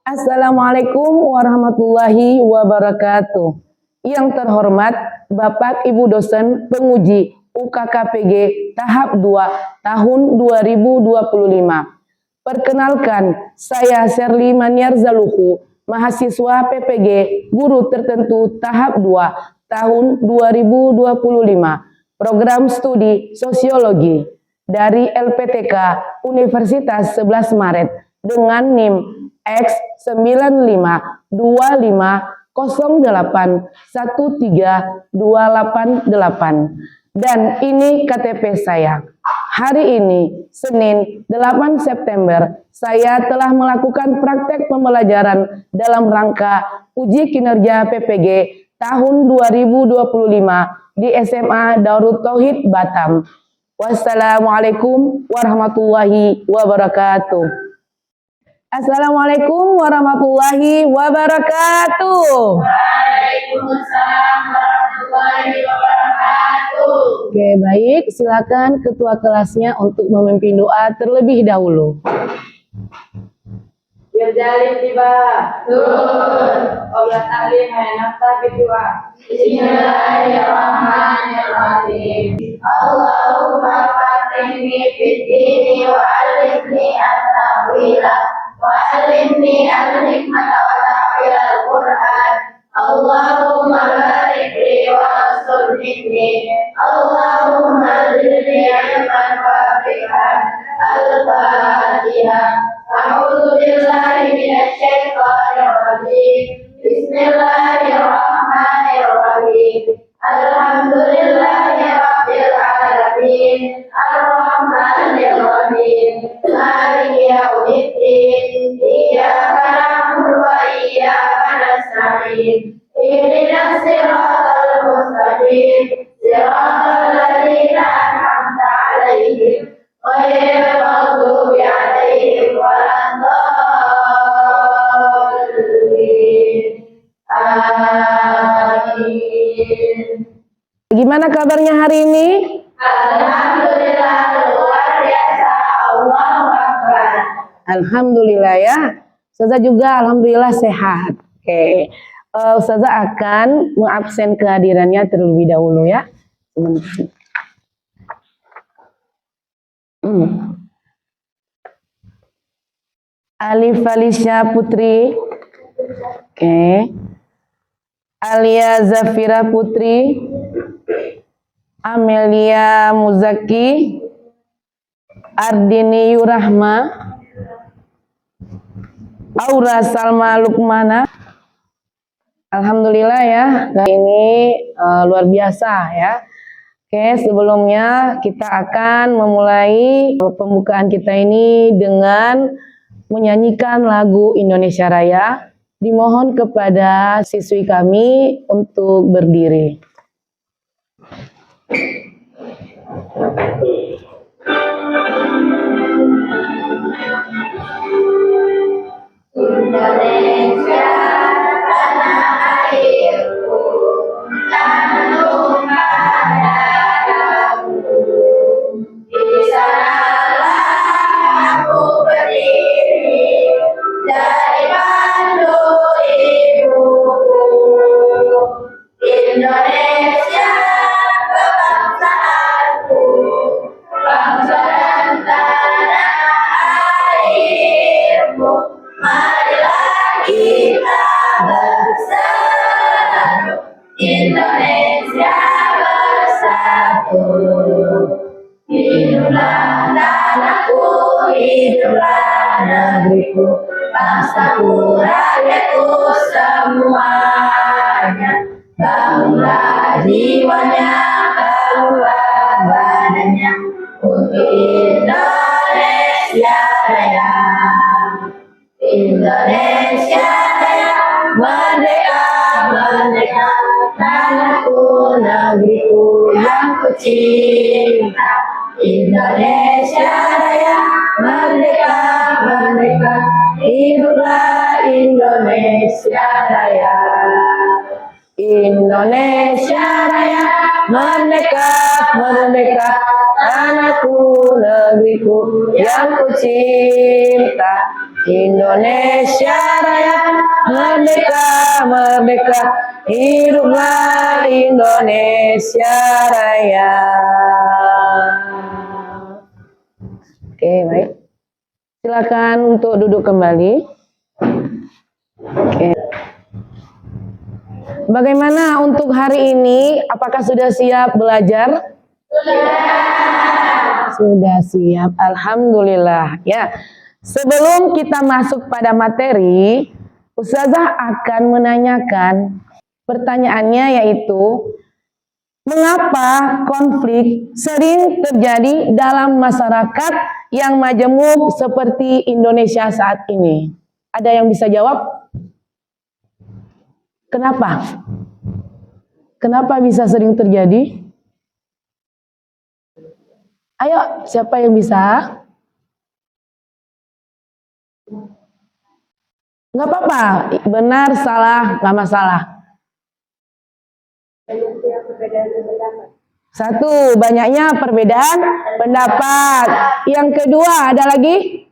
Assalamualaikum warahmatullahi wabarakatuh. Yang terhormat Bapak Ibu dosen penguji UKKPG tahap 2 tahun 2025. Perkenalkan, saya Sherly Maniar Zaluhu, mahasiswa PPG Guru Tertentu tahap 2 tahun 2025. Program studi Sosiologi dari LPTK Universitas 11 Maret dengan NIM X9525081328 dan ini KTP saya. Hari ini Senin 8 September saya telah melakukan praktek pembelajaran dalam rangka uji kinerja PPG tahun 2025 di SMA Darut Tauhid Batam. Wassalamualaikum warahmatullahi wabarakatuh. Assalamualaikum warahmatullahi wabarakatuh. Waalaikumsalam warahmatullahi wabarakatuh. Oke, baik. Silakan ketua kelasnya untuk memimpin doa terlebih dahulu. Yerjalin tiba. Obat ahli nafta bidua. Bismillahirrahmanirrahim. Allahumma fatihni fid dini wa alimni at-ta'wila. Wa'alimni al-hikmata wa ta'wil al-Qur'an. Allahumma barik li wa asulhini. Allahumma zidni ilman wafiqan. Al-Fatihah. A'udhu billahi minasyaitanir rajim. Bismillahirrahmanirrahim. Alhamdulillahi rabbil alamin. Ar-Rahmanir Rahim. Maliki yaumiddin. Iyyaka na'budu wa iyyaka nasta'in. Ihdinas siratal mustaqim. Siratal ladzina an'amta 'alaihim ghairil maghdubi 'alaihim waladdallin. Amin. Gimana kabarnya hari ini? Alhamdulillah luar biasa. Allahu Akbar. Alhamdulillah ya. Ustazah juga alhamdulillah sehat. Oke. Ustazah akan mengabsen kehadirannya terlebih dahulu ya. Alif Felicia Putri. Oke. Alia Zafira Putri. Amelia Muzaki. Ardini Yurahma. Aura Salma Lukmana. Alhamdulillah ya, ini luar biasa ya. Oke, sebelumnya kita akan memulai pembukaan kita ini dengan menyanyikan lagu Indonesia Raya. Dimohon kepada siswi kami untuk berdiri. Indonesia tanah airku, tanah tumpah darahku. Di sanalah aku berdiri dari pandu ibuku. Indonesia kebangsaanku, bangsa dan tanah airku. Marilah kita bersatu, Indonesia bersatu. Hiduplah tanahku, hiduplah negeriku, bangsaku, rakyatku semuanya. Bangunlah jiwanya, bangunlah badannya untuk Indonesia Raya. Indonesia Raya, merdeka, merdeka, tanahku, negeriku yang ku cinta. Indonesia Raya, merdeka, merdeka, hiduplah Indonesia Raya. Indonesia Raya, merdeka, merdeka, tanahku, negeriku yang ku cinta. Indonesia Raya, merdeka, merdeka, hiduplah Indonesia Raya. Oke, baik. Silakan untuk duduk kembali. Oke. Bagaimana untuk hari ini? Apakah sudah siap belajar? Sudah siap. Alhamdulillah. Ya. Sebelum kita masuk pada materi, Ustazah akan menanyakan pertanyaannya, yaitu mengapa konflik sering terjadi dalam masyarakat yang majemuk seperti Indonesia saat ini? Ada yang bisa jawab? Kenapa? Kenapa bisa sering terjadi? Ayo, siapa yang bisa? Nggak apa-apa, benar, salah, nggak masalah. Satu, banyaknya perbedaan pendapat. Yang kedua, ada lagi?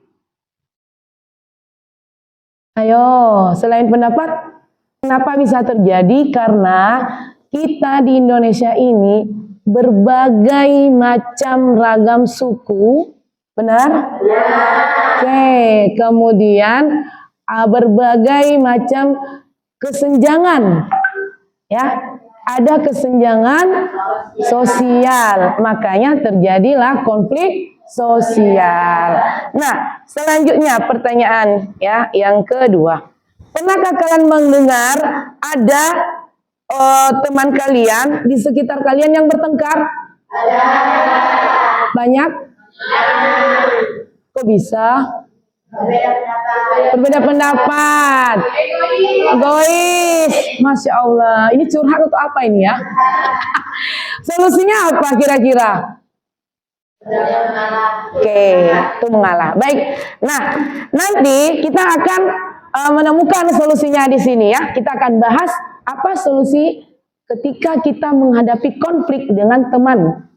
Ayo, selain pendapat, kenapa bisa terjadi? Karena kita di Indonesia ini berbagai macam ragam suku, benar? Oke, kemudian berbagai macam kesenjangan, ya. Ada kesenjangan sosial, makanya terjadilah konflik sosial. Nah, selanjutnya pertanyaan ya yang kedua. Pernahkah kalian mendengar ada teman kalian di sekitar kalian yang bertengkar? Ada. Banyak? Kok bisa? Berbeda pendapat. Egois. Masya Allah. Ini curhat atau apa ini ya? Solusinya apa kira-kira? Oke, itu mengalah. Baik. Nah, nanti kita akan menemukan solusinya di sini ya. Kita akan bahas apa solusi ketika kita menghadapi konflik dengan teman,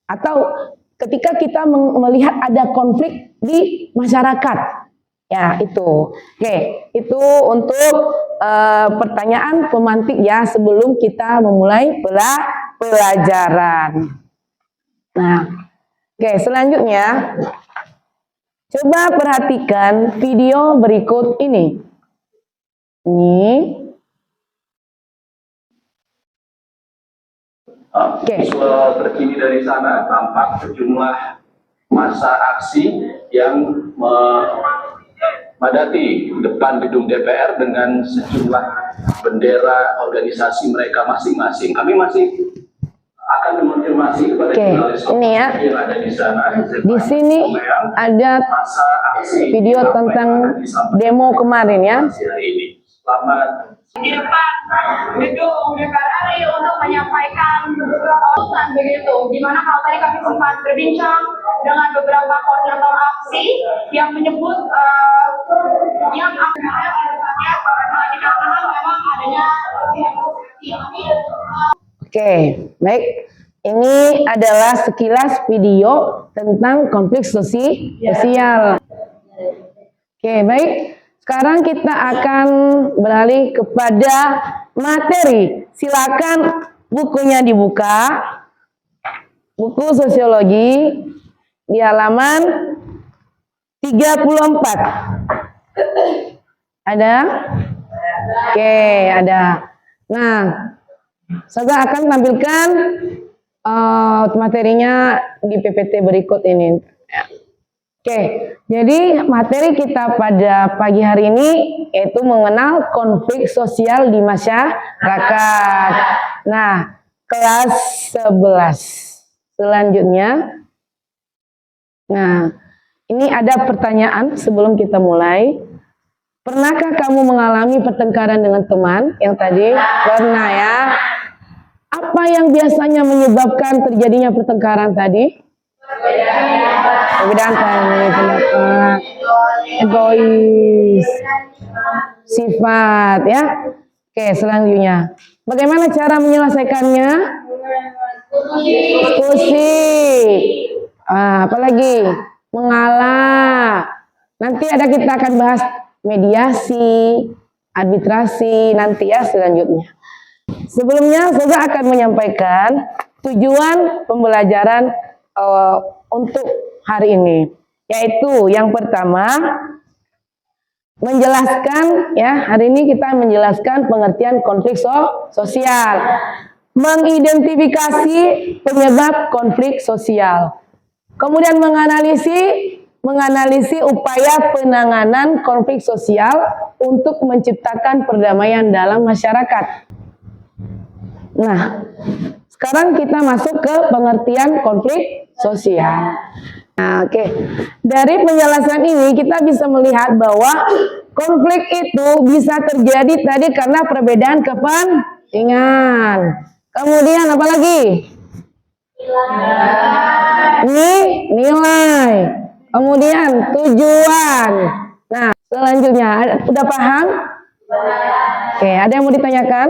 atau ketika kita melihat ada konflik di masyarakat. Ya, itu. Oke, itu untuk pertanyaan pemantik ya sebelum kita memulai pelajaran. Nah, oke, selanjutnya coba perhatikan video berikut ini. Visual terkini dari sana tampak sejumlah massa aksi yang memadati depan gedung DPR dengan sejumlah bendera organisasi mereka masing-masing. Kami masih akan mengonfirmasi kepada jurnalis ini ya. yang ada di sana. Di sini ada video tentang demo kemarin ya. Selamat. Di depan gedung DPR RI untuk menyampaikan usulan begitu. Dimana kalau tadi kami sempat berbincang dengan beberapa koordinator aksi yang menyebut yang dikarenakan memang adanya. Oke, baik. Ini adalah sekilas video tentang konflik sosial. Oke, baik. Sekarang kita akan beralih kepada materi. Silakan bukunya dibuka. Buku sosiologi di halaman 34. Ada? Oke, ada. Nah, saya akan tampilkan materinya di PPT berikut ini. Oke, jadi materi kita pada pagi hari ini yaitu mengenal konflik sosial di masyarakat. Nah, kelas 11. Selanjutnya. Nah, ini ada pertanyaan sebelum kita mulai. Pernahkah kamu mengalami pertengkaran dengan teman? Yang tadi pernah ya. Apa yang biasanya menyebabkan terjadinya pertengkaran tadi? Perbedaan pendapat, egois, sifat ya. Oke, selanjutnya Bagaimana cara menyelesaikannya? Diskusi. Apalagi mengalah. Nanti kita akan bahas mediasi, arbitrasi nanti ya selanjutnya. Sebelumnya saya akan menyampaikan tujuan pembelajaran untuk hari ini, yaitu yang pertama menjelaskan ya, hari ini kita menjelaskan pengertian konflik sosial, mengidentifikasi penyebab konflik sosial, kemudian menganalisis upaya penanganan konflik sosial untuk menciptakan perdamaian dalam masyarakat. Nah, sekarang kita masuk ke pengertian konflik sosial. Nah, oke. Dari penjelasan ini kita bisa melihat bahwa konflik itu bisa terjadi tadi karena perbedaan kepentingan. Kemudian apa lagi? Nilai. Kemudian tujuan. Nah, selanjutnya udah paham? Oke, ada yang mau ditanyakan?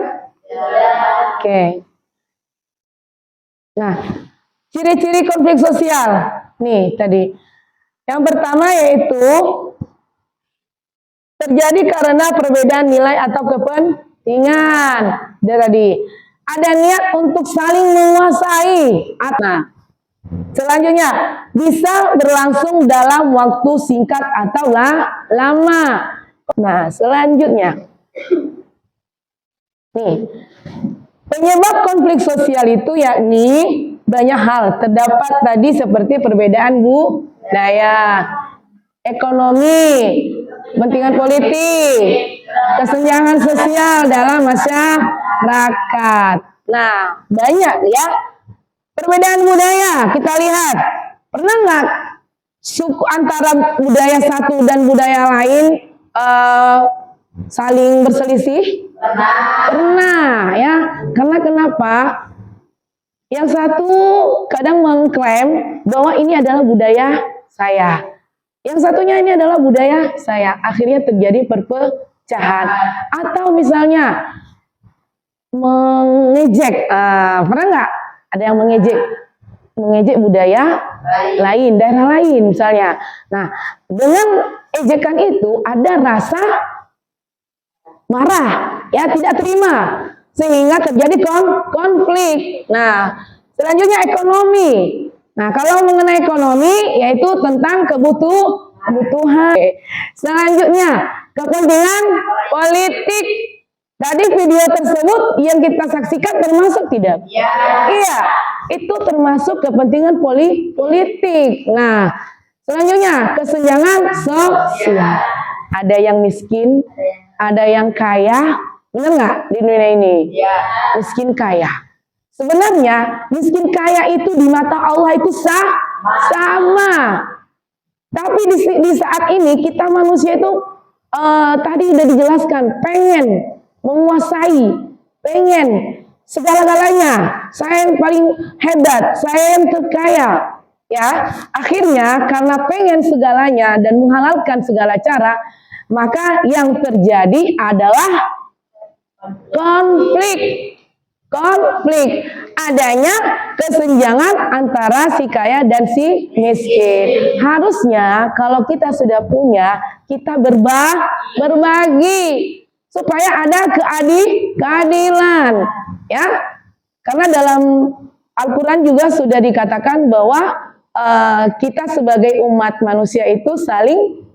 Oke. Nah, ciri-ciri konflik sosial. Nih tadi. Yang pertama yaitu terjadi karena perbedaan nilai atau kepentingan. Tadi ada niat untuk saling menguasai. Nah, selanjutnya bisa berlangsung dalam waktu singkat atau lama. Nah, selanjutnya nih, penyebab konflik sosial itu yakni banyak hal. Terdapat tadi seperti perbedaan budaya, ekonomi, kepentingan politik, kesenjangan sosial dalam masyarakat. Nah, banyak ya. Perbedaan budaya, kita lihat. Pernah nggak suku antara budaya satu dan budaya lain saling berselisih? Pernah ya. Karena kenapa? Yang satu kadang mengklaim bahwa ini adalah budaya saya. Yang satunya ini adalah budaya saya. Akhirnya terjadi perpecahan. Atau misalnya mengejek. Pernah nggak ada yang mengejek budaya lain, daerah lain misalnya. Nah, dengan ejekan itu ada rasa marah, ya tidak terima, sehingga terjadi konflik. Nah, selanjutnya ekonomi. Nah, kalau mengenai ekonomi, yaitu tentang kebutuhan. Selanjutnya, kepentingan politik. Tadi video tersebut yang kita saksikan termasuk tidak? Iya, itu termasuk kepentingan politik. Nah, selanjutnya kesenjangan sosial. Ada yang miskin, ada yang kaya. Benar nggak di dunia ini? Miskin kaya. Sebenarnya miskin kaya itu di mata Allah itu sama. Tapi di saat ini kita manusia itu tadi udah dijelaskan pengen menguasai, pengen segala-galanya. Saya yang paling hebat, saya yang terkaya. Ya, akhirnya karena pengen segalanya dan menghalalkan segala cara, maka yang terjadi adalah konflik. Adanya kesenjangan antara si kaya dan si miskin. Harusnya kalau kita sudah punya, kita berbagi supaya ada keadilan, ya. Karena dalam Al-Quran juga sudah dikatakan bahwa kita sebagai umat manusia itu saling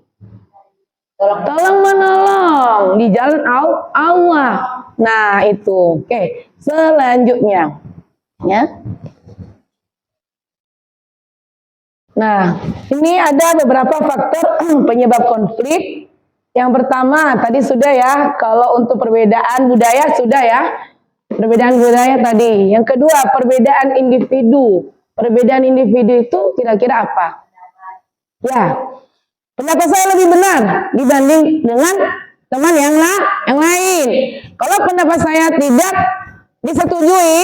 tolong menolong di jalan Allah. Nah, itu. Oke, selanjutnya ya. Nah, ini ada beberapa faktor penyebab konflik. Yang pertama tadi sudah ya, kalau untuk perbedaan budaya sudah ya. Perbedaan budaya tadi. Yang kedua, perbedaan individu. Perbedaan individu itu kira-kira apa? Ya, pendapat saya lebih benar dibanding dengan teman yang lain. Kalau pendapat saya tidak disetujui,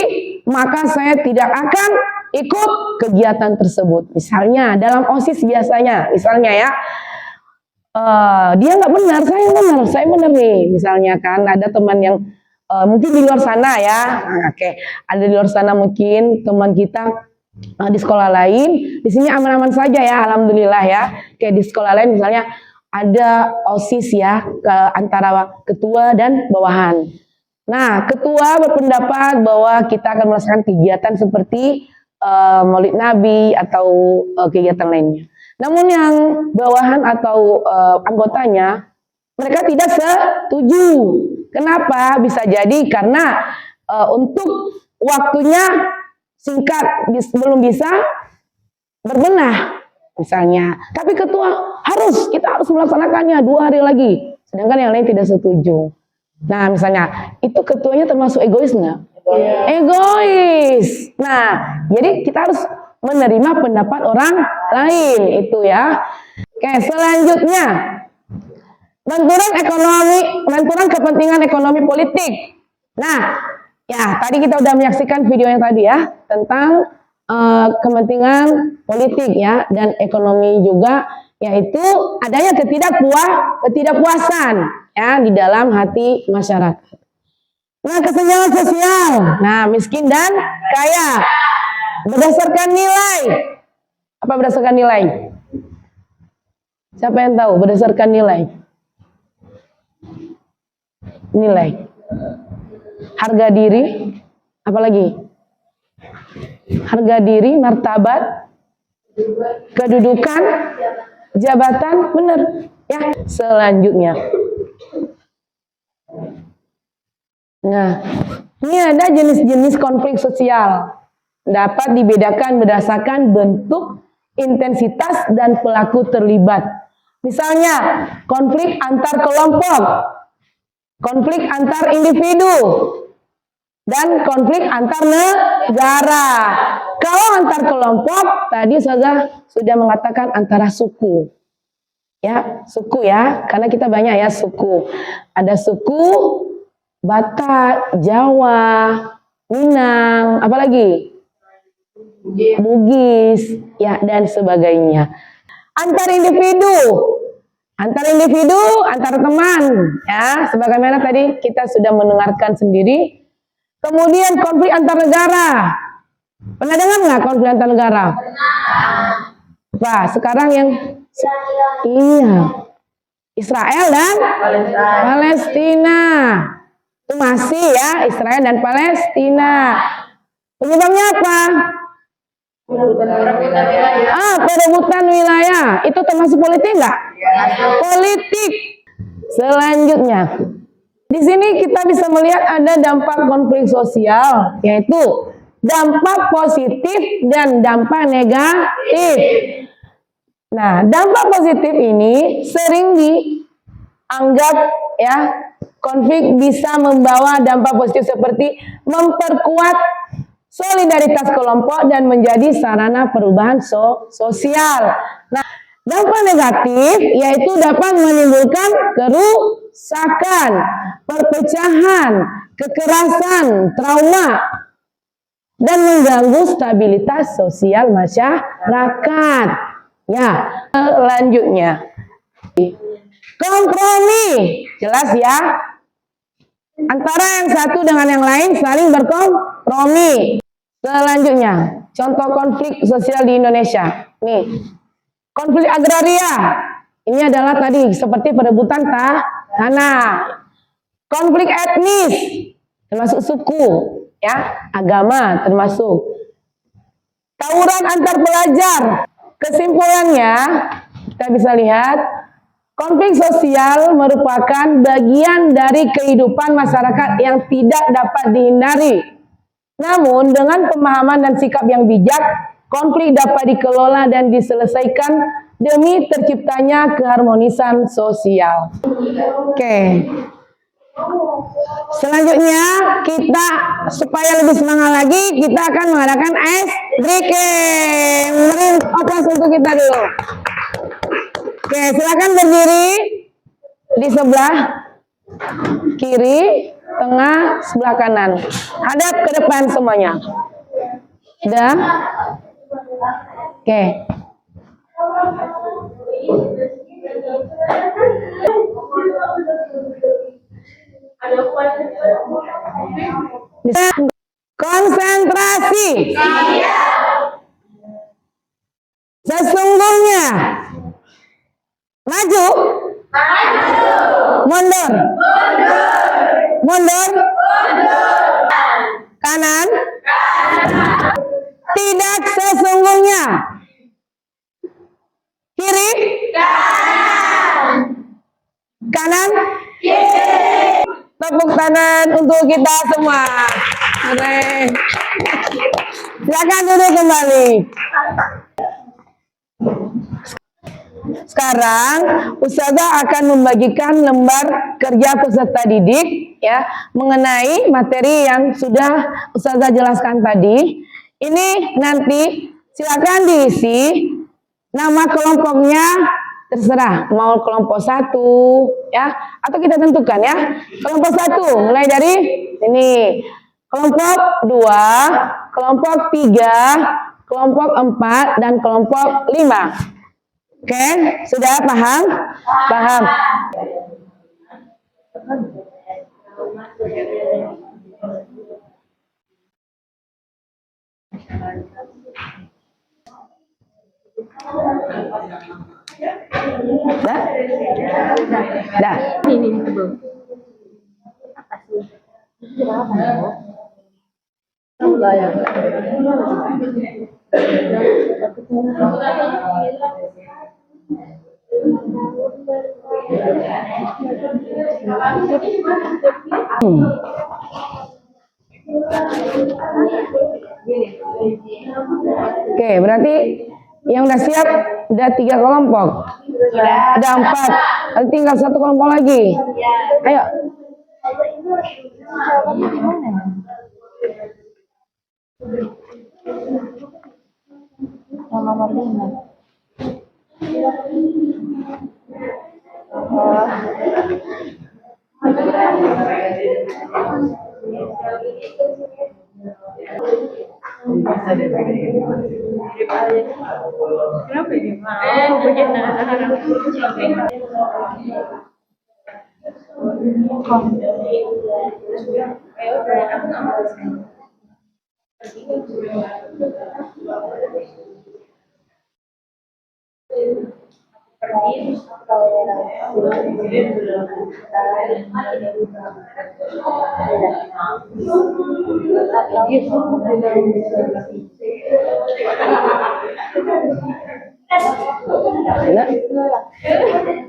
maka saya tidak akan ikut kegiatan tersebut. Misalnya dalam OSIS biasanya, misalnya ya, dia nggak benar, saya benar nih. Misalnya kan ada teman yang mungkin di luar sana ya. Oke, ada di luar sana mungkin teman kita di sekolah lain. Di sini aman-aman saja ya, alhamdulillah ya. Kayak di sekolah lain misalnya ada OSIS ya, antara ketua dan bawahan. Nah, ketua berpendapat bahwa kita akan melaksanakan kegiatan seperti Maulid Nabi atau kegiatan lainnya. Namun yang bawahan atau anggotanya, mereka tidak setuju. Kenapa? Bisa jadi karena untuk waktunya singkat, belum bisa berbenah misalnya. Tapi ketua kita harus melaksanakannya 2 hari lagi. Sedangkan yang lain tidak setuju. Nah misalnya, itu ketuanya termasuk egois nggak? Egois. Nah, jadi kita harus menerima pendapat orang lain itu ya. Oke, selanjutnya benturan kepentingan ekonomi politik. Nah, ya tadi kita udah menyaksikan video yang tadi ya tentang kepentingan politik ya dan ekonomi juga, yaitu adanya ketidakpuasan ya di dalam hati masyarakat. Nah, kesenjangan sosial. Nah, miskin dan kaya berdasarkan nilai. Apa berdasarkan nilai? Siapa yang tahu berdasarkan nilai? Nilai. Harga diri, apalagi? Harga diri, martabat, kedudukan, jabatan, benar ya. Selanjutnya. Nah, ini ada jenis-jenis konflik sosial. Dapat dibedakan berdasarkan bentuk, intensitas, dan pelaku terlibat. Misalnya, konflik antar kelompok, konflik antar individu, dan konflik antar negara. Kalau antar kelompok, tadi sudah mengatakan antara suku. Ya, suku ya, karena kita banyak ya suku. Ada suku Batak, Jawa, Minang, apalagi? Bugis, ya dan sebagainya. Antar individu, antar teman, ya, sebagaimana tadi kita sudah mendengarkan sendiri. Kemudian konflik antar negara. Pernah dengar nggak konflik antar negara? Wah, sekarang yang Israel dan Palestina. Itu masih ya, Israel dan Palestina. Penyebabnya apa? Perebutan wilayah. Itu termasuk politik nggak? Politik. Selanjutnya, di sini kita bisa melihat ada dampak konflik sosial, yaitu dampak positif dan dampak negatif. Nah, dampak positif ini sering dianggap ya, konflik bisa membawa dampak positif seperti memperkuat solidaritas kelompok dan menjadi sarana perubahan sosial. Nah, dampak negatif yaitu dapat menimbulkan kerusakan, perpecahan, kekerasan, trauma, dan mengganggu stabilitas sosial masyarakat. Ya, selanjutnya kompromi, jelas ya. Antara yang satu dengan yang lain saling berkompromi. Selanjutnya, contoh konflik sosial di Indonesia. Nih, konflik agraria. Ini adalah tadi seperti perebutan tanah. Konflik etnis, termasuk suku, ya, agama termasuk. Tawuran antar pelajar. Kesimpulannya, kita bisa lihat konflik sosial merupakan bagian dari kehidupan masyarakat yang tidak dapat dihindari. Namun, dengan pemahaman dan sikap yang bijak, konflik dapat dikelola dan diselesaikan demi terciptanya keharmonisan sosial. Oke. Selanjutnya, kita supaya lebih semangat lagi, kita akan mengadakan ice breaking. Beri aplaus untuk kita dulu. Oke, silakan berdiri di sebelah kiri, tengah, sebelah kanan. Hadap ke depan semuanya. Udah? Oke. Konsentrasi. Sesungguhnya. Maju. Mundur. Mundur. Kanan. Tidak sesungguhnya. Kiri. Kanan. Tepuk tangan untuk kita semua. Keren. Silakan duduk kembali. Sekarang Ustazah akan membagikan lembar kerja peserta didik ya mengenai materi yang sudah Ustazah jelaskan tadi. Ini nanti silakan diisi nama kelompoknya, terserah mau kelompok 1 ya atau kita tentukan ya. Kelompok 1 mulai dari ini, kelompok 2, kelompok 3, kelompok 4 dan kelompok 5. Oke, sudah paham? Paham. Dah? Dah. Ini belum. Oke, berarti yang udah siap udah 3 kelompok. Ada 4. Nanti tinggal 1 kelompok lagi. Ayo. Nomor 5. Kenapa ini?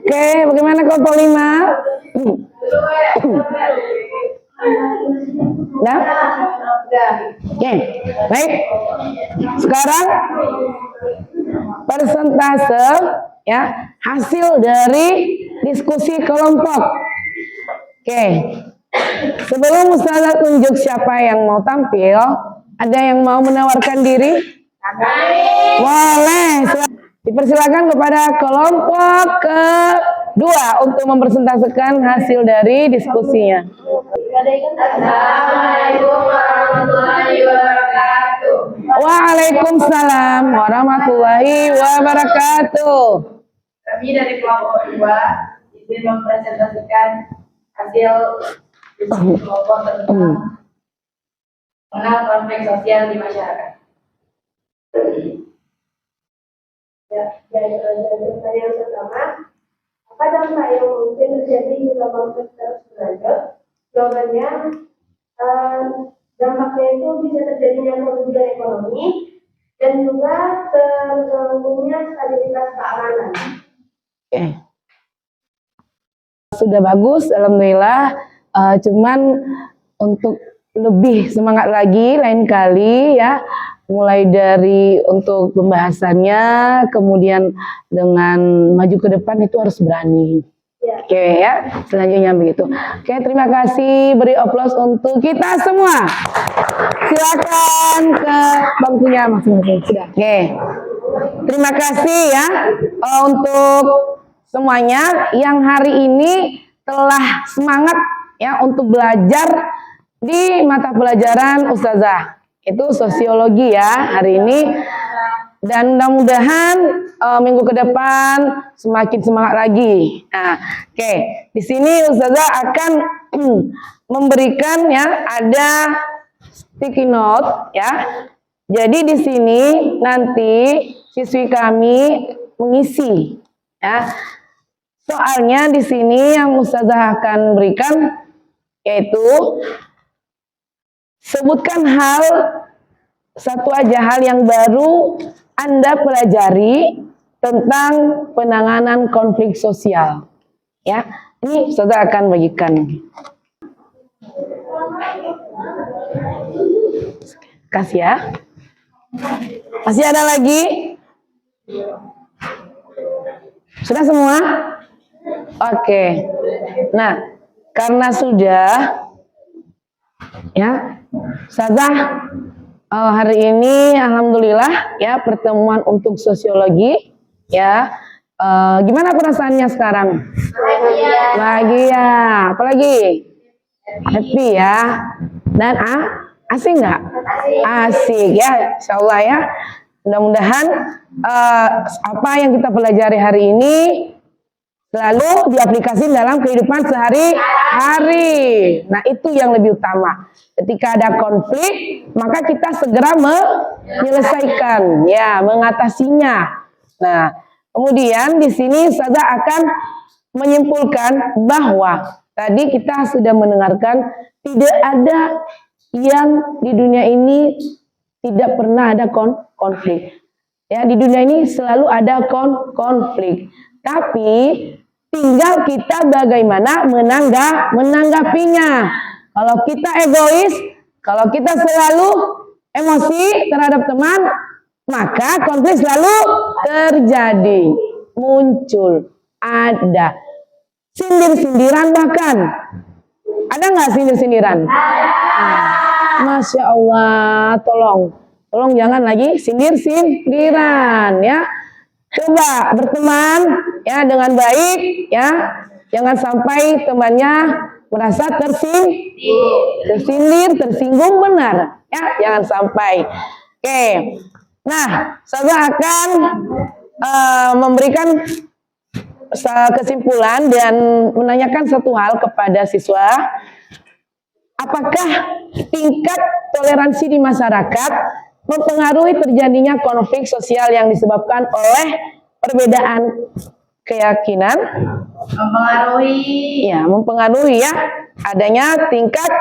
Oke, bagaimana kelompok 5? Dah? Oke, baik. Sekarang persentase ya hasil dari diskusi kelompok. Oke. Sebelum Ustazah tunjuk siapa yang mau tampil, ada yang mau menawarkan diri? Boleh. Dipersilakan kepada kelompok kedua untuk mempresentasikan hasil dari diskusinya. Assalamualaikum warahmatullahi wabarakatuh. Waalaikumsalam warahmatullahi wabarakatuh. Kami dari kelompok 2 izin mempresentasikan hasil diskusi kelompok tentang mengenal konflik sosial di masyarakat. Ya, dari pertanyaan yang pertama, apa dampak yang mungkin terjadi jika konflik terus berlanjut? Jawabannya, dampaknya itu bisa terjadinya kerugian ekonomi dan juga terganggunya stabilitas keamanan. Oke. Sudah bagus, alhamdulillah. Cuman untuk lebih semangat lagi lain kali ya, mulai dari untuk pembahasannya, kemudian dengan maju ke depan itu harus berani. Ya. Oke ya, selanjutnya begitu. Oke, terima kasih, beri aplaus untuk kita semua. Silakan ke bangkunya masing-masing. Sudah. Oke, terima kasih ya untuk semuanya yang hari ini telah semangat ya untuk belajar di mata pelajaran Ustazah. Itu sosiologi ya hari ini. Dan mudah-mudahan minggu ke depan semakin semangat lagi. Nah, oke. Di sini Ustazah akan memberikan ya, ada sticky note ya. Jadi di sini nanti siswi kami mengisi ya. Soalnya di sini yang Ustazah akan berikan yaitu sebutkan satu aja hal yang baru Anda pelajari tentang penanganan konflik sosial. Ya, ini Ustazah akan bagikan. Kasih ya. Masih ada lagi? Sudah semua? Oke. Nah, karena sudah ya, Ustazah hari ini alhamdulillah ya pertemuan untuk sosiologi ya. Gimana perasaannya sekarang? Bahagia. Apalagi? Happy ya. Dan asik nggak? Asik ya, insyaallah ya. Mudah-mudahan apa yang kita pelajari hari ini selalu diaplikasikan dalam kehidupan sehari-hari. Nah, itu yang lebih utama. Ketika ada konflik, maka kita segera menyelesaikan, ya, mengatasinya. Nah, kemudian di sini Ustazah akan menyimpulkan bahwa tadi kita sudah mendengarkan tidak ada yang di dunia ini tidak pernah ada konflik. Ya, di dunia ini selalu ada konflik. Tapi tinggal kita bagaimana menanggapinya. Kalau kita egois, kalau kita selalu emosi terhadap teman, maka konflik selalu terjadi, muncul, ada sindir-sindiran bahkan. Ada nggak sindir-sindiran? Masya Allah, tolong jangan lagi sindir-sindiran ya. Coba berteman ya dengan baik ya. Jangan sampai temannya merasa tersindir, tersinggung, benar ya. Jangan sampai. Oke. Nah, saya akan memberikan kesimpulan dan menanyakan satu hal kepada siswa. Apakah tingkat toleransi di masyarakat mempengaruhi terjadinya konflik sosial yang disebabkan oleh perbedaan keyakinan? Mempengaruhi. Ya, mempengaruhi ya. Adanya tingkat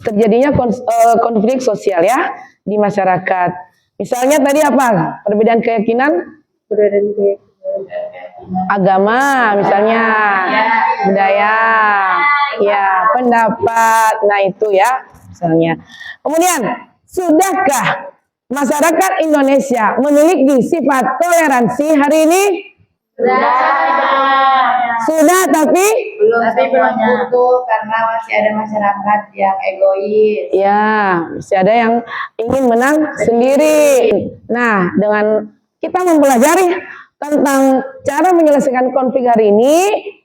terjadinya konflik sosial ya di masyarakat. Misalnya tadi apa? Perbedaan keyakinan? Agama misalnya, budaya, ya, pendapat. Nah, itu ya misalnya. Kemudian, sudahkah masyarakat Indonesia memiliki sifat toleransi hari ini? Sudah, tapi belum utuh karena masih ada masyarakat yang egois. ya, masih ada yang ingin menang sendiri. Nah, dengan kita mempelajari tentang cara menyelesaikan konflik hari ini,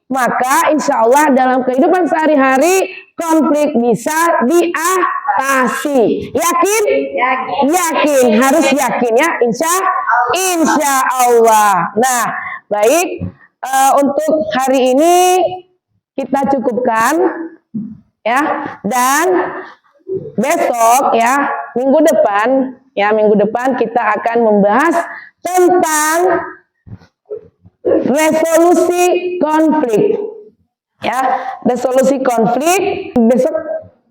maka insya Allah dalam kehidupan sehari-hari konflik bisa diatasi. Yakin? Yakin, harus yakin ya, insya Allah. Nah, baik, untuk hari ini kita cukupkan ya, dan besok ya, minggu depan kita akan membahas tentang resolusi konflik ya, resolusi konflik. Besok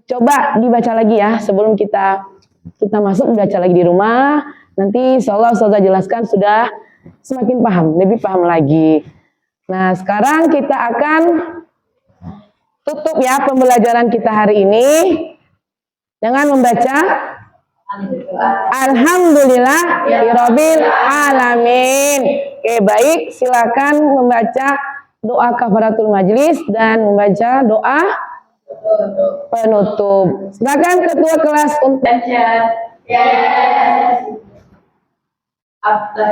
coba dibaca lagi ya, sebelum kita masuk, baca lagi di rumah. Nanti insyaallah Ustazah jelaskan sudah semakin paham, lebih paham lagi. Nah, sekarang kita akan tutup ya pembelajaran kita hari ini dengan membaca Alhamdulillah Rabbil Alamin. Oke, baik, silakan membaca doa kafaratul majlis dan membaca doa penutup. Silakan ketua kelas untuk Yes. After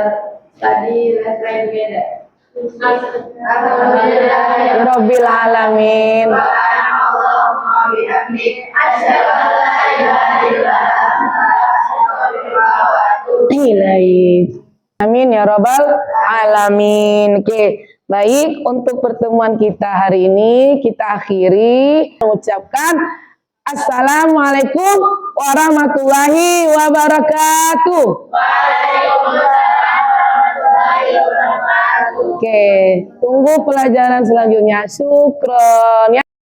study, let's try together. Alhamdulillah Rabbil Alamin. Allahumma bihamdik asyhadu an la ilaha illa anta astaghfiruka wa atubu Ilaik. Amin ya Rabbal Alamin. Oke, Baik, untuk pertemuan kita hari ini kita akhiri mengucapkan Assalamualaikum warahmatullahi wabarakatuh. Oke, tunggu pelajaran selanjutnya. Syukron ya.